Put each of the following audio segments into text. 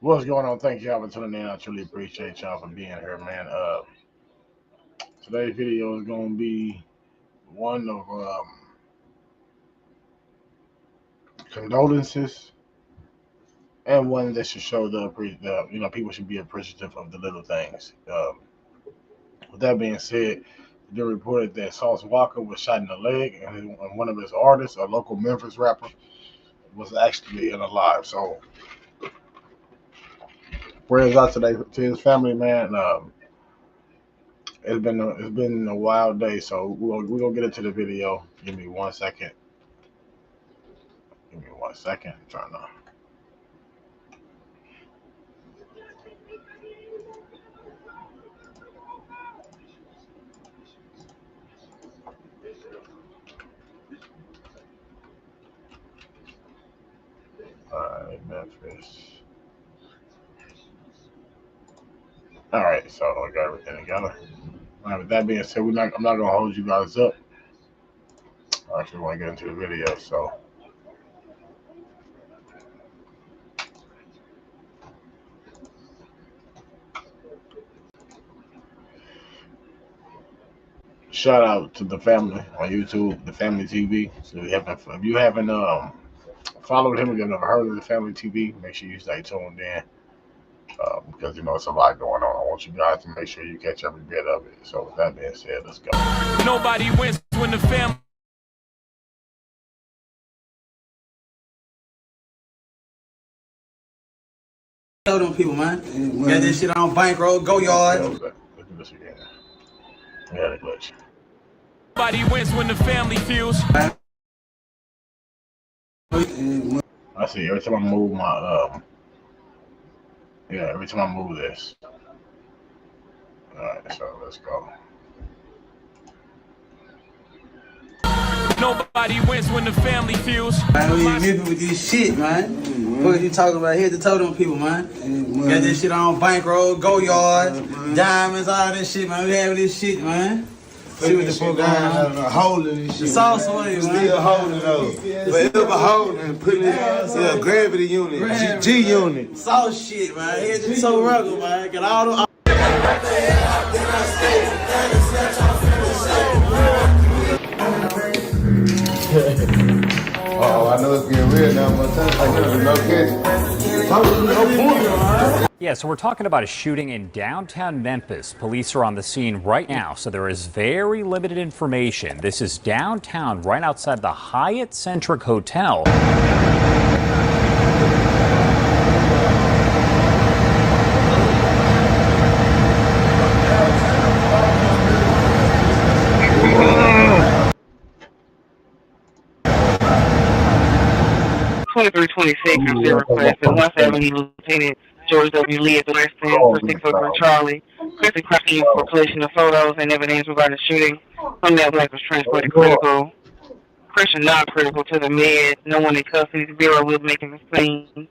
What's going on? Thank y'all for tuning in. I truly appreciate y'all for being here, man. Today's video is gonna be one of condolences and one that should show people should be appreciative of the little things. With that being said, they reported that Sauce Walka was shot in the leg, and one of his artists, a local Memphis rapper, was actually alive. So prayers out today to his family, man. It's been a wild day, so we're gonna get into the video. Give me 1 second. Give me 1 second. I'm trying to. All right, Memphis. All right, so I got everything together. All right, with that being said, I'm not gonna hold you guys up. I actually want to get into the video, so. Shout out to the family on YouTube, the Family TV. So if you haven't followed him, if you've never heard of the Family TV, make sure you stay tuned in because it's a lot going on. I want you guys to make sure you catch every bit of it. So with that being said, let's go. Nobody wins when the family. Tell them people, man. Got this shit on bankroll, go yard. Let's do this again. We had a glitch. Nobody wins when the family feels. I see. Every time I move my every time I move this. All right, so let's go. Nobody wins when the family feels. Man, we living with this shit, man. What you talking about here to tell them people, man? Got this shit on bankroll, go yard, diamonds, all that shit, man. We having this shit, man. See what the fuck going on. Holding this shit. It's all away, man. Still holding those. Forever holding, putting it gravity unit, G unit. It's all shit, man. It's so rugged, man. Got all the. Oh, I know it's getting real now. Yeah, so we're talking about a shooting in downtown Memphis. Police are on the scene right now, so there is very limited information. This is downtown, right outside the Hyatt Centric Hotel. I'm still requesting 170 Lieutenant George W. Lee at the West End for 604 Charlie. Chris requesting you for collection of photos and evidence regarding the shooting. From that black was transported critical. Christian non-critical to the med. No one in custody. The Bureau will be making the scene.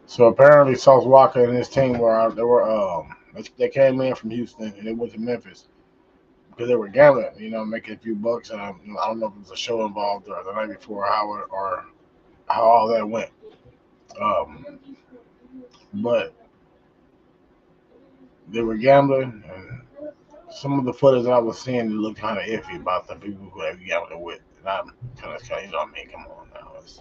So apparently, Sauce Walka and his team they came in from Houston and they went to Memphis because they were gambling, making a few bucks. And I don't know if it was a show involved or the night before, how all that went. But they were gambling, and some of the footage that I was seeing looked kind of iffy about the people who they were gambling with. And I'm kind of, come on now. It's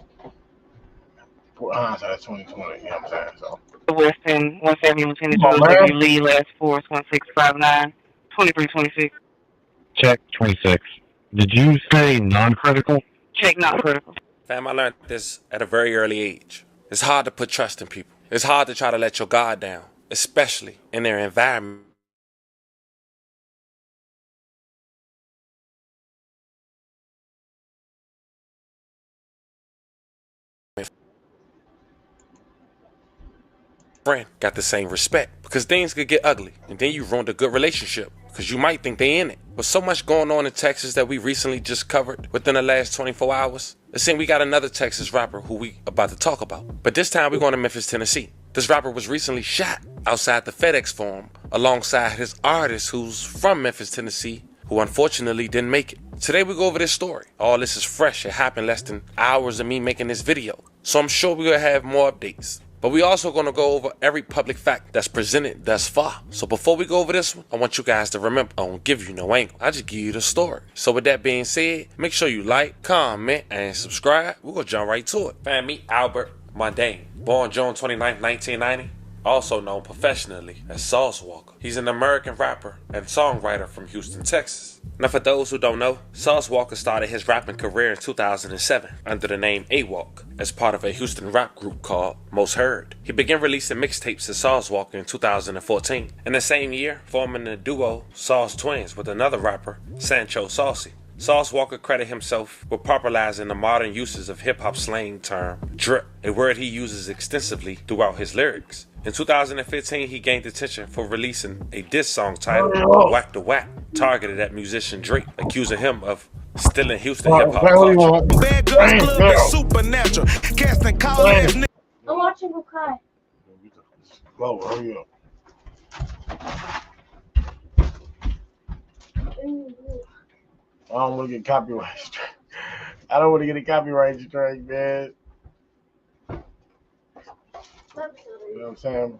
hindsight 2020, you know what I'm saying? So. West End 170 Lieutenant George W. Lee, last force 1659, 2326. Check 26. Did you say non-critical? Check not critical. Fam, I learned this at a very early age. It's hard to put trust in people. It's hard to try to let your guard down, especially in their environment. Friend got the same respect because things could get ugly and then you ruined a good relationship because you might think they in it. With so much going on in Texas that we recently just covered within the last 24 hours, it seems we got another Texas rapper who we about to talk about. But this time we're going to Memphis, Tennessee. This rapper was recently shot outside the FedEx Forum alongside his artist who's from Memphis, Tennessee, who unfortunately didn't make it. Today we go over this story. All this is fresh. It happened less than hours of me making this video. So I'm sure we're going to have more updates. But we also gonna go over every public fact that's presented thus far. So before we go over this one, I want you guys to remember, I don't give you no angle. I just give you the story. So with that being said, make sure you like, comment, and subscribe. We're gonna jump right to it. Fam, meet Albert Mundane. Born June 29, 1990. Also known professionally as Sauce Walka. He's an American rapper and songwriter from Houston, Texas. Now for those who don't know, Sauce Walka started his rapping career in 2007 under the name A-Walk as part of a Houston rap group called Most Heard. He began releasing mixtapes as Sauce Walka in 2014. In the same year, forming the duo Sauce Twins with another rapper, Sancho Saucy. Sauce Walka credited himself with popularizing the modern uses of hip-hop slang term drip, a word he uses extensively throughout his lyrics. In 2015, he gained attention for releasing a diss song titled Whack the Whack, targeted at musician Drake, accusing him of stealing Houston hip-hop culture. Bad Girls Club is supernatural. Casting call ass niggas. I'm watching him cry. Whoa, hurry up. I don't want to get copyright strike. I don't want to get a copyright strike, man. You know what I'm saying?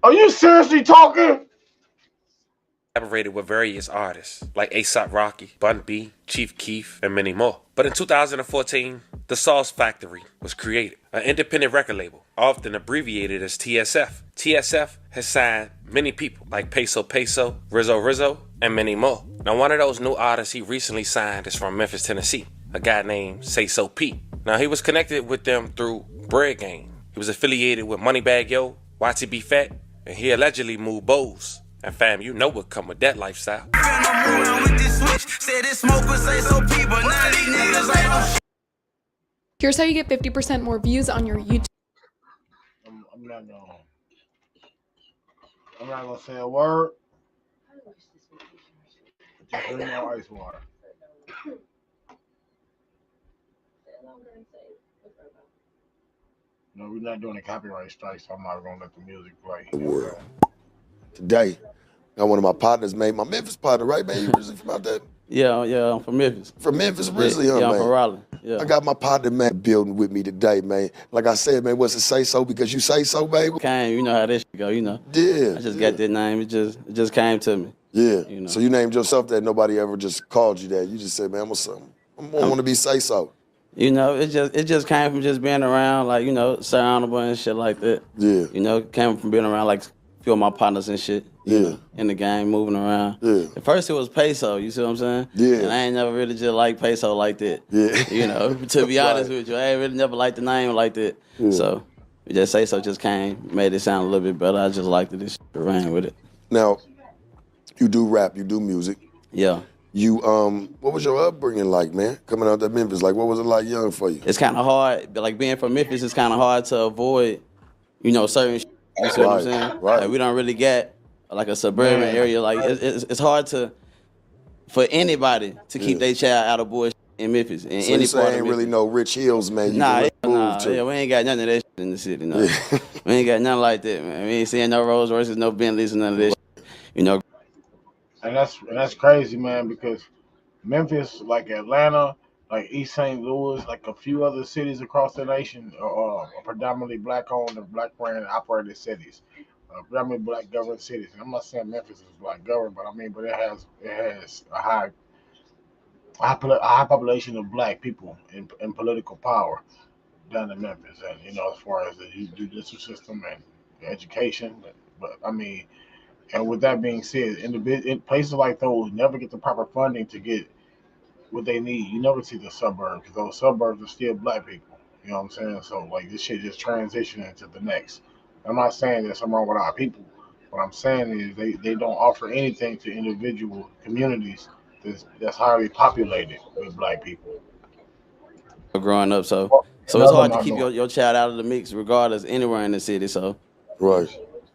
Are you seriously talking? Collaborated with various artists like A$AP Rocky, Bun B, Chief Keef, and many more. But in 2014, the Sauce Factory was created, an independent record label, often abbreviated as TSF. TSF has signed many people like Peso Peso, Rizzo, and many more. Now one of those new artists he recently signed is from Memphis, Tennessee, a guy named Say So Pete. Now he was connected with them through Bread Gang. He was affiliated with Moneybagg Yo, YTB Fat, and he allegedly moved Bowes. And fam, you know what come with that lifestyle. Here's how you get 50% more views on your YouTube. I'm not gonna say a word. Just drink more ice water. No, we're not doing a copyright strike, so I'm not gonna let the music play. Today, got one of my partners, man. My Memphis partner, right, man? You originally from out there? Yeah, I'm from Memphis. From Memphis, originally, yeah, man? I'm from Raleigh. Yeah. I got my partner, man, building with me today, man. Like I said, man, what's it say so because you say so, baby? Came, you know how this shit go, you know. Yeah. I just got that name. It just came to me. Yeah. You know. So you named yourself that. Nobody ever just called you that. You just said, man, I'm gonna want to be say so. You know, it just came from just being around, like, you know, surroundable and shit like that. Yeah. You know, came from being around like a few of my partners and shit. Yeah. In the game, moving around. Yeah. At first it was Peso, you see what I'm saying? Yeah. And I ain't never really just liked Peso like that. Yeah. You know, to be honest with you, I ain't really never liked the name like that. Yeah. So, just Say So just came, made it sound a little bit better. I just liked it, this shit, ran with it. Now, you do rap, you do music. Yeah. You, what was your upbringing like, man? Coming out to Memphis, like, what was it like young for you? It's kind of hard, but like being from Memphis, it's kind of hard to avoid, you know, certain shit. You see what I'm saying? Right. Like, we don't really get like a suburban area. Like it's hard for anybody to keep their child out of bullshit in Memphis. In So any you say part of ain't Memphis. really no Rich Hills, man. You Nah, can move to. yeah, we ain't got none of that shit in the city, no. We ain't got nothing like that, man. We ain't seeing no Rolls Royces, no Bentleys, and none of that shit. You know. And that's crazy, man, because Memphis, like Atlanta, like East St. Louis, like a few other cities across the nation are predominantly black-owned and black-brand operated cities. Predominantly black governed cities. And I'm not saying Memphis is black governed, but I mean, but it has a high population of black people in political power down in Memphis, and you know, as far as the judicial system and education. But I mean, and with that being said, in places like those never get the proper funding to get what they need. You never see the suburbs because those suburbs are still black people. You know what I'm saying? So like this shit just transitioning to the next. I'm not saying there's something wrong with our people. What I'm saying is they don't offer anything to individual communities that's highly populated with black people. Growing up, so it's hard to keep your child out of the mix regardless anywhere in the city, so. Right.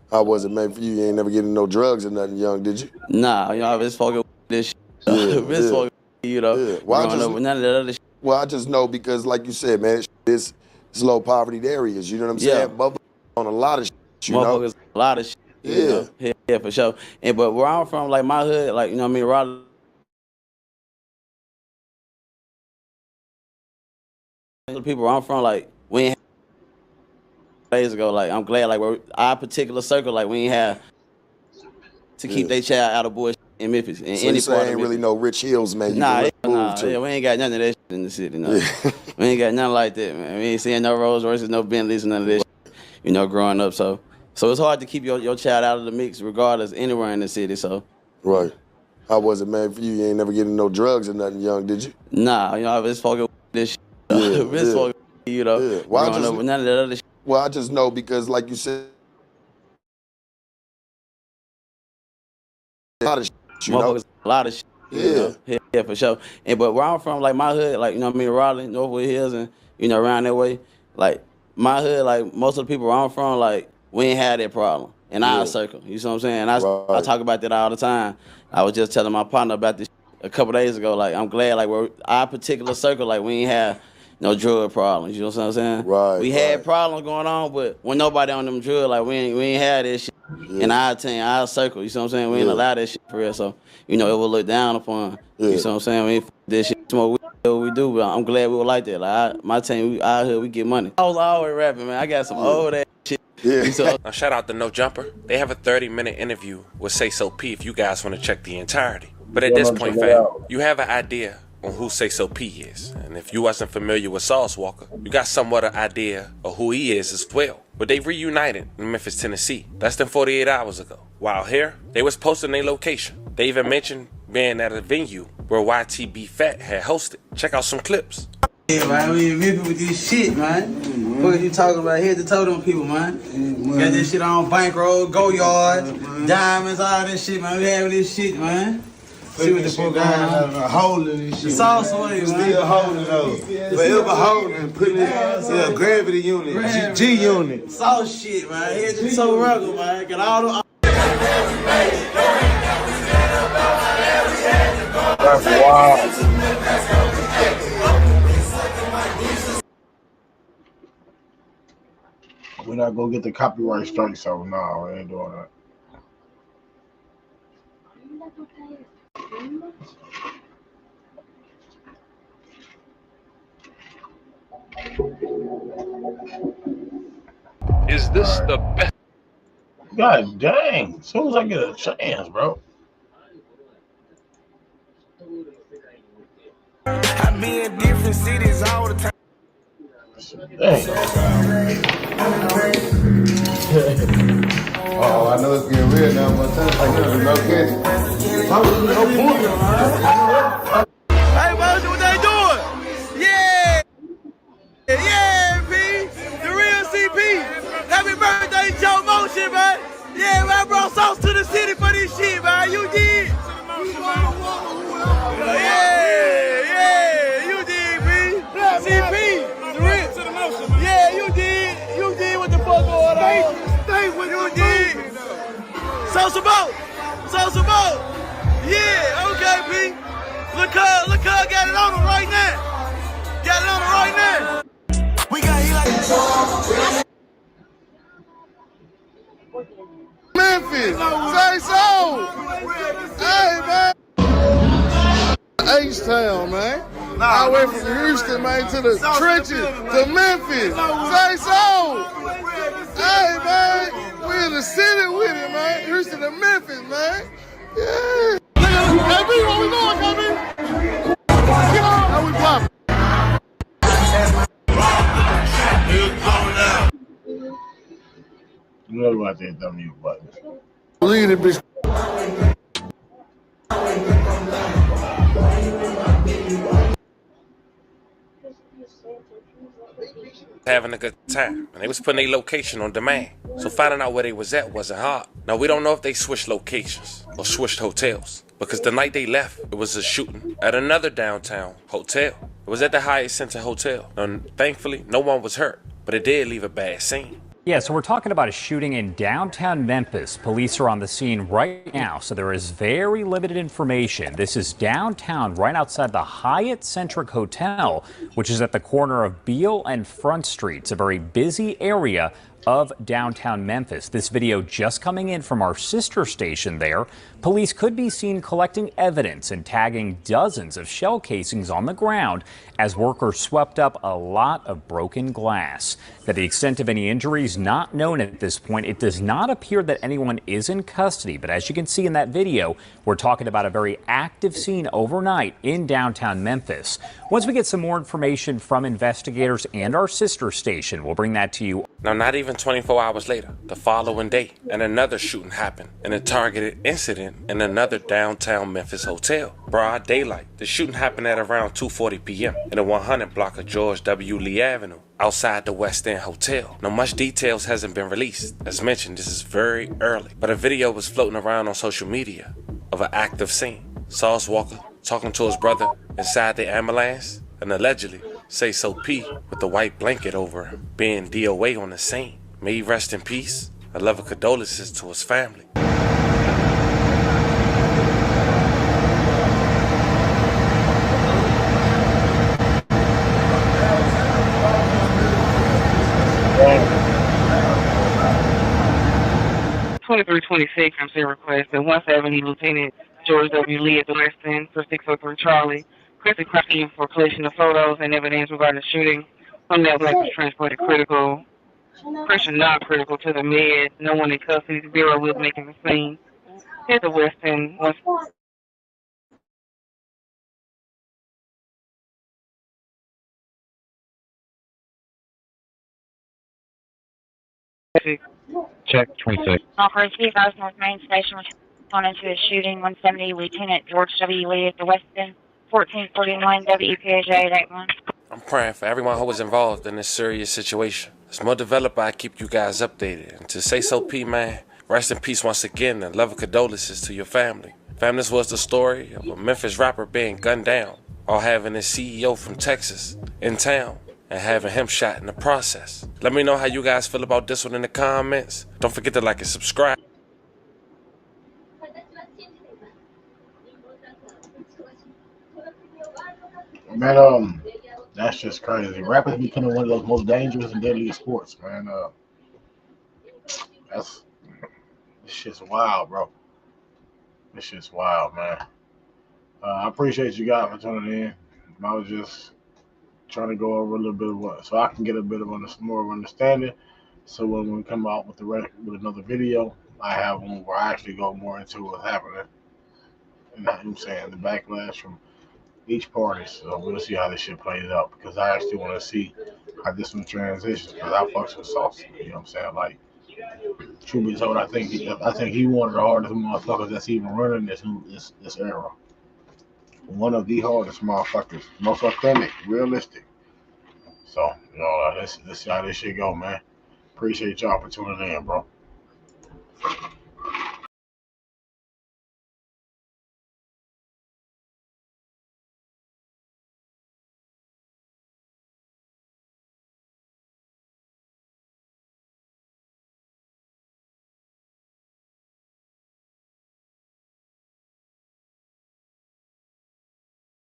How was it, man, for you? You ain't never getting no drugs or nothing young, did you? Nah, you know, I was fucking with this shit. Fucking, you know, growing up with none of that other shit. Well, I just know because, like you said, man, it's low poverty areas, you know what I'm saying? Motherfuckers on a lot of shit, you know? Motherfuckers, a lot of shit. You know? Yeah, for sure. But where I'm from, like my hood, like, you know what I mean, Raleigh, the people where I'm from, like, we ain't days ago. Like, I'm glad, like, our particular circle, like, we ain't have to keep their child out of bullshit in Memphis. In So any you say part ain't of really no Rich Hills, man. You Nah, can move to. yeah, we ain't got none of that shit in the city, no. We ain't got nothing like that, man. We ain't seeing no Rolls Royces, no Bentleys, none of that shit, you know, growing up. So it's hard to keep your child out of the mix regardless anywhere in the city, so. Right. How was it, man, for you? You ain't never getting no drugs or nothing young, did you? Nah, you know, I was fucking with this shit. You know, Well, growing up with none of that other shit. Well, I just know because, like you said, a lot of shit, you know? A lot of shit. Yeah, for sure. But where I'm from, like my hood, like, you know what I mean, Raleigh, Northwood Hills, and, you know, around that way, like, my hood, like, most of the people where I'm from, like, we ain't had that problem in our circle. You see what I'm saying? I talk about that all the time. I was just telling my partner about this a couple days ago. Like, I'm glad, like, our particular circle, like, we ain't have no drug problems. You know what I'm saying? Right. We had problems going on, but when nobody on them drugs, like, we ain't had that shit in our team, our circle. You see what I'm saying? We ain't allowed that shit for real. So, you know, it will look down upon. You see what I'm saying? We ain't this shit, smoke, we do, but I'm glad we were like that. Like, my team, we out here, we get money. I was always rapping, man. I got some old ass shit. Now, shout out to No Jumper. They have a 30-minute interview with Say So P if you guys want to check the entirety. But at this point, fam, you have an idea on who Say So P is. And if you wasn't familiar with Sauce Walka, you got somewhat an idea of who he is as well. But they reunited in Memphis, Tennessee, less than 48 hours ago. While here, they was posting their location. They even mentioned being at a venue where YTB Fat had hosted. Check out some clips. Yeah, man, we in Memphis with this shit, man. What you talking about? Head to toe them people, man. Got this shit on bankroll, go yard, diamonds, all this shit, man. We having this shit, man. See what the fuck going on. Holding this shit. The sauce away, man. Still holding those. Forever holding, putting it, gravity unit, G unit. Sauce shit, man. Head to toe regular, man. Got all the. That's wild. We're not gonna get the copyright strike, so no, we ain't doing that. Is this the best? God dang! As soon as I get a chance, bro. I be in different cities all the time. Oh, I know it's getting real now, but sometimes no catching. No point. Hey, Motion, what they doing? Yeah! Yeah, P! The real CP! Happy birthday, Joe Motion, man! Yeah, man, I brought sauce to the city for this shit, man. You did! Yeah, you did, P! CP! The real... Yeah, you did! You did what the fuck going on? You did! Social boat! Yeah, okay, P! Look, got it on him right now! Got it on him right now! We got he like... Memphis, say so! Hey, man! H-Town, man. I went from Houston, man, to the trenches, to Memphis. Say so! Hey, man, we in the city with it, man. Houston to Memphis, man. Yeah. KB, where we going, KB? Get on. How we poppin'? You know about that W button. Lead it, bitch. Having a good time, and they was putting their location on demand. So finding out where they was at wasn't hard. Now, we don't know if they switched locations or switched hotels, because the night they left, it was a shooting at another downtown hotel. It was at the Hyatt Center Hotel, and thankfully, no one was hurt, but it did leave a bad scene. Yeah, so we're talking about a shooting in downtown Memphis. Police are on the scene right now, so there is very limited information. This is downtown, right outside the Hyatt Centric Hotel, which is at the corner of Beale and Front Streets, a very busy area of downtown Memphis. This video just coming in from our sister station there. Police could be seen collecting evidence and tagging dozens of shell casings on the ground as workers swept up a lot of broken glass. Now, the extent of any injuries not known at this point. It does not appear that anyone is in custody, but as you can see in that video, we're talking about a very active scene overnight in downtown Memphis. Once we get some more information from investigators and our sister station, we'll bring that to you. Now, not even 24 hours later, the following day, and another shooting happened in a targeted incident in another downtown Memphis hotel. Broad daylight. The shooting happened at around 2:40 p.m. in the 100 block of George W. Lee Avenue, outside the West End Hotel. Now, much details hasn't been released. As mentioned, this is very early, but a video was floating around on social media of an active scene. Sauce Walka talking to his brother inside the ambulance, and allegedly Say So P with the white blanket over him, being DOA on the scene. May he rest in peace. A love of condolences to his family. (2326) I'm saying request at 1st Avenue, Lieutenant George W. Lee at the West End for 603 Charlie. Quickly crossing for collection of photos and evidence regarding the shooting. Some that was transported critical. Person not critical to the lled. No one in custody. The Bureau will be making the scene. At the West End. Check 26. Officers, be advised North Main Station responding to a shooting. 170 Lieutenant George W. Lee at the West End. 1441 WPAJ 881. I'm praying for everyone who was involved in this serious situation. As more developed, I keep you guys updated. And to Say So P, man, rest in peace once again, and love and condolences to your family. Fam, this was the story of a Memphis rapper being gunned down while having his CEO from Texas in town and having him shot in the process. Let me know how you guys feel about this one in the comments. Don't forget to like and subscribe. Man, that's just crazy. Rappers becoming one of those most dangerous and deadliest sports, man. This shit's wild, bro. This shit's wild, man. I appreciate you guys for tuning in. I was just trying to go over a little bit of what, so I can get a bit of more of understanding. So when we come out with with another video, I have one where I actually go more into what's happening. And I'm saying the backlash from each party. So we'll see how this shit plays out, because I actually want to see how this one transitions, because I fucks with Sauce. You know what I'm saying? Like, truth be told, I think he one of the hardest motherfuckers that's even running this era. One of the hardest motherfuckers, most authentic, realistic. So, let's see how this shit go, man. Appreciate y'all for tuning in, bro.